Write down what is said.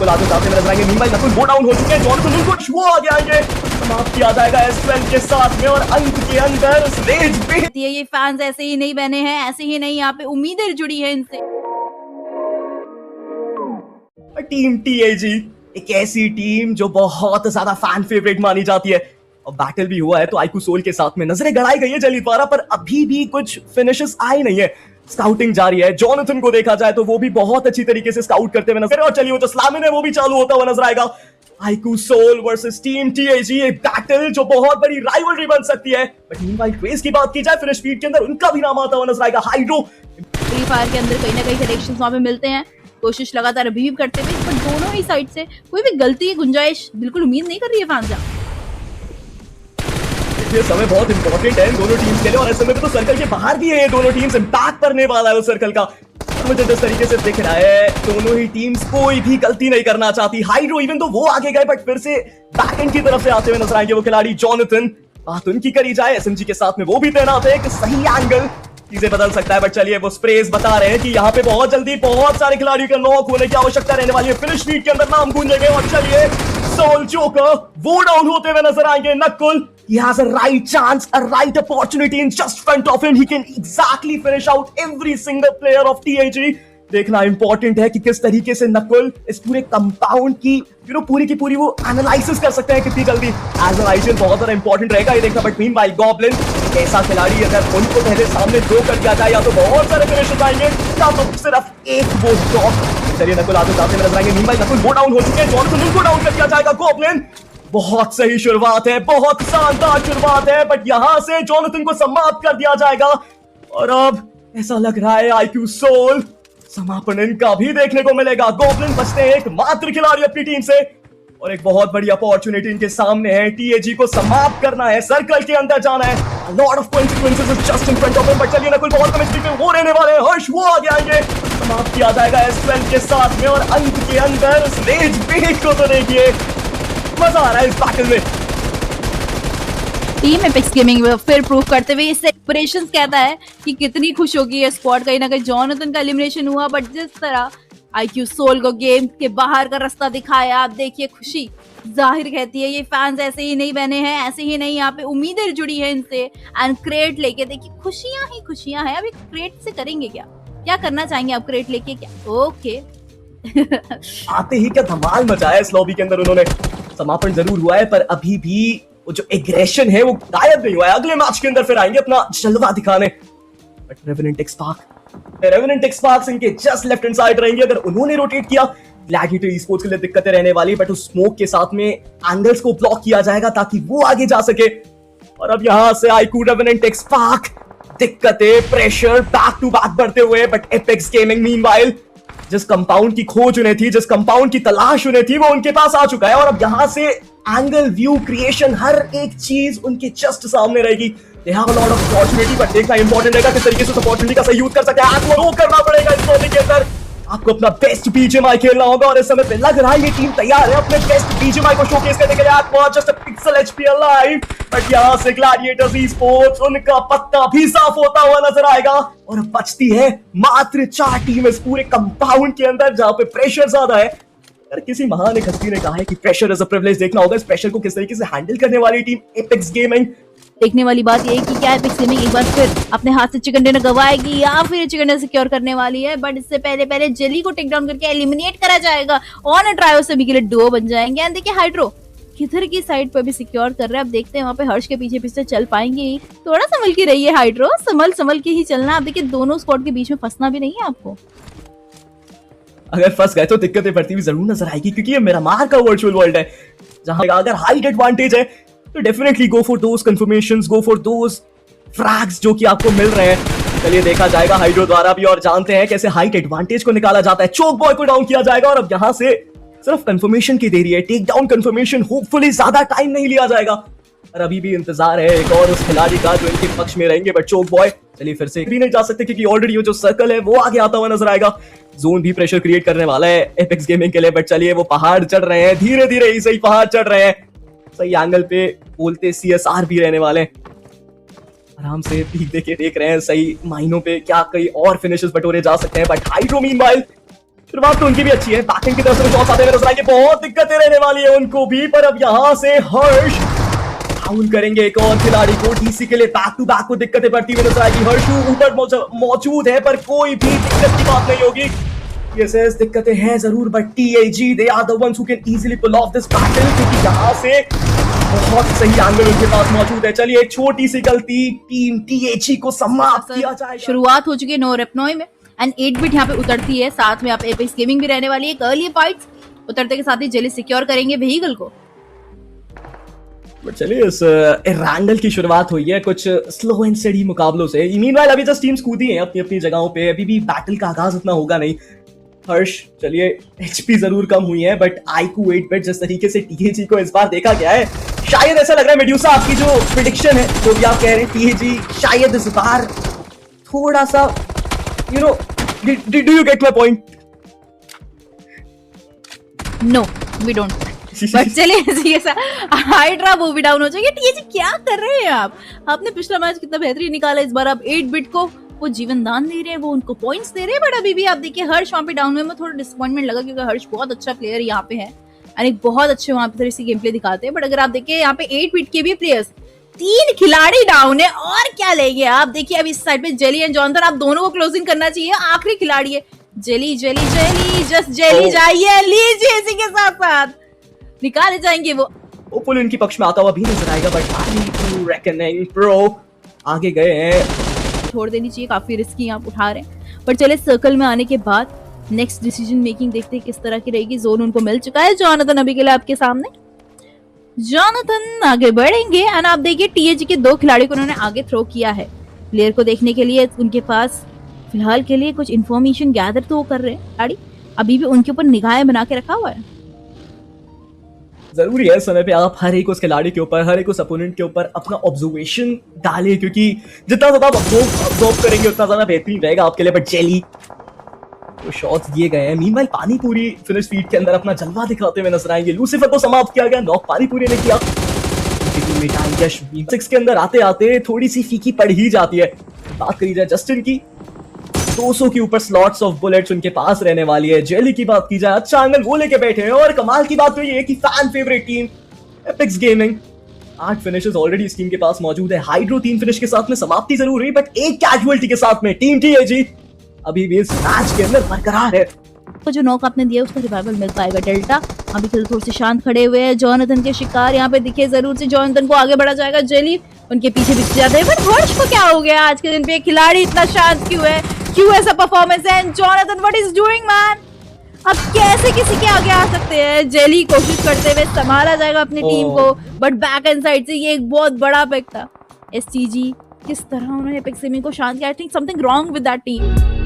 नकुल आते जाते नजर आएंगे। मीनवाइल नकुल गो डाउन हो चुके हैं। जॉनसन उनको छू आगे आएंगे, समाप्त किया जाएगा S12 के साथ में। और अंत के अंदर स्टेज पे ये फैंस ऐसे ही नहीं बने हैं, ऐसे ही नहीं यहाँ पे उम्मीदें जुड़ी हैं इनसे। टीम TAG एक ऐसी टीम जो बहुत ज्यादा फैन फेवरेट मानी जाती है, और बैटल भी हुआ है तो आईकू सोल के साथ में नजरें गड़ाई गई है जली द्वारा, पर अभी भी कुछ फिनिशेस आई नहीं है। स्काउटिंग जारी है। जॉनथन को देखा जाए तो वो भी बहुत अच्छी तरीके से स्काउट करते हुए नजर, और चलिए वो जो स्लैमिन है वो भी चालू होता हुआ नजर आएगा। IQOO Soul versus team TAG, एक बैटल जो बहुत बड़ी राइवलरी बन सकती है। बट मीनवाइल क्रेज की बात की जाए, फिनिश फीड के अंदर उनका भी नाम आता हुआ नजर आएगा। हाइड्रो फ्री फायर के अंदर कहीं ना कहीं कनेक्शंस वहां पे मिलते हैं, कोशिश लगातार अभी भी करते हुए, पर दोनों ही साइड से कोई भी गलती की गुंजाइश बिल्कुल उम्मीद नहीं कर रही है फैंस। ये समय बहुत इंपॉर्टेंट है इन दोनों टीम्स के लिए, और इस समय पे तो सर्कल के बाहर भी है ये दोनों टीम्स, इम्पैक्ट करने वाला है उस सर्कल का। मुझे जिस तरीके से दिख रहा है दोनों ही टीम्स कोई भी गलती नहीं करना चाहती। हाइड्रो इवन तो वो आगे गए, बट फिर से बैकएंड की तरफ से आते हुए नजर आएंगे वो खिलाड़ी जॉनथन। बात उनकी करी जाए, SMG के साथ में वो भी तैनात है, एक सही एंगल चीजें बदल सकता है। बट चलिए वो स्प्रेस बता रहे हैं कि यहाँ पे बहुत जल्दी बहुत सारे खिलाड़ियों के नॉक होने की आवश्यकता रहने वाली है। फिनिश फीड के अंदर नाम गूंजेंगे, और चलिए सोल जोकर वो डाउन होते हुए नजर आएंगे। Nakul he has a right chance, a right opportunity in just front of him. He can exactly finish out every single player of TAG. देखना इंपॉर्टेंट है कि किस तरीके से नकुल इस पूरे कंपाउंड की पूरी की पूरी वो एनालिसिस कर सकते हैं कितनी जल्दी। एज एन आईजीएल बहुत ज्यादा इंपॉर्टेंट रहेगा ये देखना। बट मीनवाइल गॉब्लिन ऐसा खिलाड़ी, अगर उनको पहले सामने थ्रो कर दिया जाए, या तो बहुत सारे फिनिशेस आएंगे, या तो सिर्फ एक वो ड्रॉप। चलिए नकुल आते जाते नजर आएंगे। मीनवाइल नकुल वो डाउन हो चुके हैं, जॉनसन उनको डाउन कर दिया जाएगा। गॉब्लिन बहुत सही शुरुआत है, बहुत शानदार शुरुआत है, बट यहां से जॉनथन को समाप्त कर दिया जाएगा। और अब ऐसा लग रहा है आईक्यू सोल समापन इनका भी देखने को मिलेगा। गॉब्लिन बचते हैं एक मात्र खिलाड़ी अपनी टीम से, और एक बहुत बड़ी अपॉर्चुनिटी इनके सामने है। TAG को समाप्त करना है, सर्कल के अंदर जाना है। Lot of consequences is just in front of him. But चलिए नकुल बहुत कम स्पीड पे वो रहने वाले हैं। हर्ष वो आगे आएंगे, समाप्त किया जाएगा S12 के साथ में। और अंत के अंदर स्टेज बेट को तो देखिए, मजा आ रहा है इस बैटल में। टीम एपेक्स गेमिंग फिर प्रूव करते हुए इससे ऑपरेशंस कहता है कि कितनी खुश होगी ये स्क्वाड। कहीं ना कहीं जॉनथन का एलिमिनेशन हुआ, बट जिस तरह आईक्यू सोल को गेम के बाहर का रास्ता दिखाया, आप देखिए खुशी जाहिर कहती है ये फैंस ऐसे ही नहीं बने हैं, ऐसे ही नहीं यहाँ पे उम्मीदें जुड़ी हैं इनसे। एंड क्रेट लेके देखिए खुशियां ही खुशियां हैं। अब क्रेट से करेंगे क्या, क्या करना चाहेंगे आप क्रेट लेके? क्या ओके आते ही क्या धमाल मचाया इस लॉबी के अंदर उन्होंने। समापन जरूर हुआ है, पर अभी भी वो जो एग्रेशन है वो गायब नहीं हुआ है। अगले मैच के अंदर फिर आएंगे अपना जलवा दिखाने। बट रेवेनेंट एक्सपार्क्स इनके जस्ट लेफ्ट हैंड साइड रहेंगे। अगर उन्होंने रोटेट किया, ग्लैडिएटर ई-स्पोर्ट्स के लिए दिक्कतें रहने वाली, बट उस स्मोक के साथ में एंगल्स को ब्लॉक किया जाएगा ताकि वो आगे जा सके। और अब यहां से आईक्यू रेवेनेंट एक्सपार्क दिक्कतें, प्रेशर बैक टू बैक बढ़ते हुए। बट एपेक्स गेमिंग मीनवाइल जिस कंपाउंड की खोज उन्हें थी, जिस कंपाउंड की तलाश उन्हें थी, वो उनके पास आ चुका है। और अब यहां से एंगल, व्यू, क्रिएशन, हर एक चीज उनके जस्ट सामने रहेगी। They have a lot of opportunity, but देखना इंपॉर्टेंट रहेगा किस तरीके से उस अपॉर्चुनिटी का सही यूज कर सकते हैं। आपको करना पड़ेगा इस लॉबी के अंदर, आपको अपना बेस्ट BGMI खेलना होगा। और इस समय पे लग रहा है ये टीम तैयार है अपने बेस्ट BGMI को शोकेस करने के लिए। आपको just a pixel HP alive, but यहां से ग्लैडिएटर्स ई-स्पोर्ट्स उनका पत्ता भी साफ होता हुआ नजर आएगा। और अब बचती है मात्र 4 टीम इस पूरे कंपाउंड के अंदर, जहां पे प्रेशर ज्यादा है। अगर किसी महान एक हस्ती ने कहा है कि प्रेशर इज अ प्रिविलेज, देखना होगा इस प्रेशर को किस तरीके से हैंडल करने वाली टीम एपेक्स गेमिंग। देखने वाली बात यह है कि क्या एपेक्स गेमिंग एक बार फिर अपने हाथ से चिकन डिनर गवाएगी, या फिर चिकन डिनर सिक्योर करने वाली है। बट इससे पहले जेली को टेक डाउन करके एलिमिनेट करा जाएगा। ऑन ट्रायो से भी के लिए डुओ बन जाएंगे। एंड देखिए हाइड्रो किधर की साइड पर भी सिक्योर कर रहे हैं। अब देखते हैं वहाँ पे हर्ष के पीछे पीछे चल पाएंगे। थोड़ा संभल के रहिए हाइड्रो, संभल के ही चलना। अब देखिए दोनों स्क्वाड के बीच में फंसना भी नहीं है आपको। अगर फंस गए तो दिक्कतें बढ़ती हुई जरूर नजर आएगी, क्योंकि ये मेरा मार का वर्चुअल वर्ल्ड है, जहां अगर हाइट एडवांटेज है तो definitely go for those confirmations, go for those फ्रैग्स जो कि आपको मिल रहे हैं। चलिए देखा जाएगा हाइड्रो द्वारा भी, और जानते हैं कैसे हाइट एडवांटेज को निकाला जाता है। चोक बॉय को डाउन किया जाएगा, और अब यहां से सिर्फ कंफर्मेशन की देरी है, टेक डाउन कंफर्मेशन। होपफुली ज्यादा टाइम नहीं लिया जाएगा, और अभी भी इंतजार है एक और उस खिलाड़ी का जो इनके पक्ष में रहेंगे। बट चोक बॉय चलिए फिर से भी नहीं जा सकते, क्योंकि ऑलरेडी जो सर्कल है वो आगे आता हुआ नजर आएगा। जोन भी प्रेशर क्रिएट करने वाला है एपेक्स गेमिंग के लिए। बट चलिए वो पहाड़ चढ़ रहे हैं, धीरे धीरे ही सही पहाड़ चढ़ रहे हैं। सही एंगल पे बोलते CSR भी रहने वाले हैं। आराम से पीक देके देख रहे हैं सही माइनों पे क्या कई और फिनिशेस बटोरे जा सकते हैं। बट हाइड्रो मीनवाइल शुरुआत तो उनकी भी अच्छी है, बैटिंग की तरफ से शॉट्स आते हुए नजर आएंगे, बहुत दिक्कतें रहने वाली है उनको भी, पर अब यहां से हर्ष डाउन करेंगे एक और खिलाड़ी को। टीसी के लिए बैक टू बैक को दिक्कतें पड़ती हुई नजर आएगी। हर्ष ऊपर मौजूद है पर कोई भी दिक्कत की बात नहीं होगी। यस दिक्कतें हैं जरूर, but TAG they are the ones who can easily pull off this battle, क्योंकि यहां से बहुत सही एंगल उनके पास मौजूद है। चलिए एक छोटी सी गलती, टीम टीएजी को समाप्त किया जाएगा। शुरुआत हो चुकी है नो रेपनोई में एंड 8 बिट यहाँ पे उतरती है, साथ में आप एपेक्स गेमिंग भी रहने वाली है। अर्ली फाइट्स उतरते के साथ ही जेली सिक्योर करेंगे व्हीकल को। चलिए इस रैंडल की शुरुआत हुई है कुछ स्लो एंड स्टेडी मुकाबलों से। मीनवाइल अभी जस्ट टीम्स कूदी हैं अपनी अपनी जगहों पे, अभी भी बैटल का आगाज उतना होगा नहीं। हर्ष चलिए एचपी जरूर कम हुई है, बट आईक्यू 8 बिट जिस तरीके से टीएजी को इस बार देखा गया है, शायद ऐसा लग रहा है मेड्यूसा आपकी जो प्रेडिक्शन है, जो भी आप कह रहे हैं टीएजी शायद इस बार थोड़ा सा you know, do you get my point? No we don't, but चलिए हाइड्रा मूवी डाउन हो जाएगी। टीएजी क्या कर रहे हैं आप? आपने पिछला मैच कितना बेहतरीन निकाला, इस बार आप 8 बिट को वो जीवन दान दे रहे हैं, वो उनको पॉइंट्स दे रहे हैं, बट अभी भी आप देखिए हर्ष वहाँ पे डाउन में थोड़ा डिसअपॉइंटमेंट लगा, क्योंकि हर्ष बहुत अच्छा प्लेयर यहाँ पे है और एक बहुत अच्छे वहाँ पे तरह गेम प्ले दिखाते हैं। बट अगर आप देखिए यहाँ पे 8 बिट के भी प्लेयर्स, 3 खिलाड़ी डाउन है, और क्या लेंगे आप? देखिए अब इस साइड पे जेली एंड जॉनथन, आप दोनों को क्लोजिंग करना चाहिए, आखिरी खिलाड़ी है jelly. Jelly jelly just jelly जाइए, लीजिए इसी के साथ साथ निकाले जाएंगे वो। ओपन इनकी पक्ष में आता हुआ भी नजर आएगा, but I two reckoning pro आगे गए हैं, छोड़ देनी चाहिए, काफी रिस्की आप उठा रहे हैं। पर चले सर्कल में आने के बाद नेक्स्ट डिसीजन मेकिंग देखते हैं किस तरह की रहेगी। जोन उनको मिल चुका है, जॉनथन अभी के लिए आपके सामने, जॉनथन आगे बढ़ेंगे एंड आप देखिए टीएजी के 2 खिलाड़ी को उन्होंने आगे थ्रो किया है। प्लेयर को देखने के लिए उनके पास फिलहाल के लिए कुछ इन्फॉर्मेशन गैदर तो वो कर रहे हैं, खिलाड़ी अभी भी उनके ऊपर निगाहें बना के रखा हुआ है। जरूरी है समय पे आप हर एक उस खिलाड़ी के ऊपर, हर एक उस अपोनेंट के ऊपर अपना ऑब्जर्वेशन डालें, क्योंकि जितना ज्यादा आप ऑब्जर्व करेंगे उतना ज्यादा बेहतरीन रहेगा आपके लिए। बट जेली तो शॉट्स दिए गए हैं, मीनवाइल पानी पूरी फिनिश फीड के अंदर अपना जलवा दिखाते हुए नजर आएंगे। लूसीफर को समाप्त किया गया, नॉक पानी पूरी ने किया। सिक्स के अंदर आते आते थोड़ी सी फीकी पड़ ही जाती है। बात करी जाए जस्टिन की, 200 के ऊपर स्लॉट्स ऑफ बुलेट्स उनके पास रहने वाली है। जेली की बात की जाए, अच्छा एंगल वो लेके बैठे हैं, और कमाल की बात तो ये है कि fan favourite team apex gaming 8 finishes already इस टीम के पास मौजूद है। हाइड्रो 3 फिनिश के साथ में समाप्ति जरूर हुई, बट एक कैजुअलिटी के साथ में टीम टीएजी अभी भी इस मैच के अंदर बरकरार है। तो जो नॉक आपने दिया उसका रिवाइवल मिल पाएगा। डेल्टा अभी थोड़े से शांत खड़े हुए हैं, जॉनथन के शिकार यहाँ पे दिखे जरूर से, जॉनथन को आगे बढ़ा जाएगा, जेली उनके पीछे पीछे जाते हैं। बट हर्ष को क्या हो गया आज के दिन पे? खिलाड़ी इतना शांत क्यों है? क्यों ऐसा परफॉर्मेंस है? Jonathan what is doing man? अब कैसे किसी के आगे आ सकते हैं? जेली कोशिश करते हुए संभाला जाएगा अपनी टीम को, बट बैक एंड साइड से ये एक बहुत बड़ा पिक था। एसटीजी किस तरह उन्होंने एपेक्स गेमिंग को शांत किया। I think something wrong with that team.